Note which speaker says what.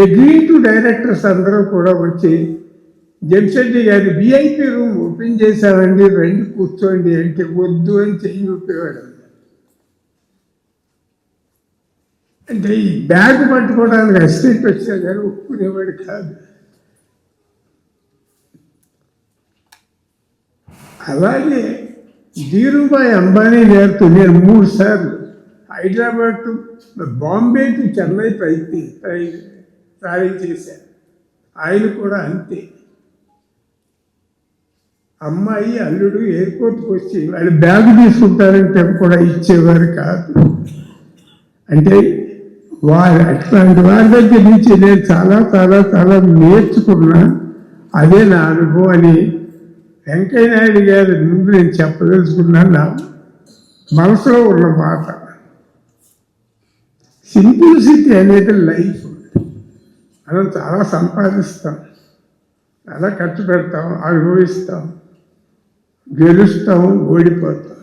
Speaker 1: Executive directors అందరూ కూడా వచ్చి జంషెడ్డి గారి విఐపి రూమ్ ఓపెన్ చేశామండి, రండి కూర్చోండి అంటే వద్దు అని చెయ్యి ఊపేవాడు. అంటే ఈ బ్యాగ్ పట్టుకోవడానికి అసిస్టెంట్ వచ్చా కానీ ఒప్పుకునేవాడు కాదు. అలాగే ధీరుభాయ్ అంబానీ గారితో నేను 3 సార్లు Hyderabad to Bombay to Chennai travel చేశాను. ఆయన కూడా అంతే. అమ్మాయి అల్లుడు ఎయిర్పోర్ట్కి వచ్చి వాళ్ళు బ్యాగ్ తీసుకుంటారంటే కూడా ఇచ్చేవారు కాదు. అంటే అట్లాంటి వారి దగ్గర నుంచి నేను చాలా చాలా చాలా నేర్చుకున్నా. అదే నా అనుభవం అని వెంకయ్య నాయుడు గారి ముందు నేను చెప్పదలుచుకున్నాను. నా మనసులో ఉన్న మాట సింప్లిసిటీ అనేది లైఫ్. మనం చాలా సంపాదిస్తాం, చాలా ఖర్చు పెడతాం, అనుభవిస్తాం, గెలుస్తాం, ఓడిపోతాం.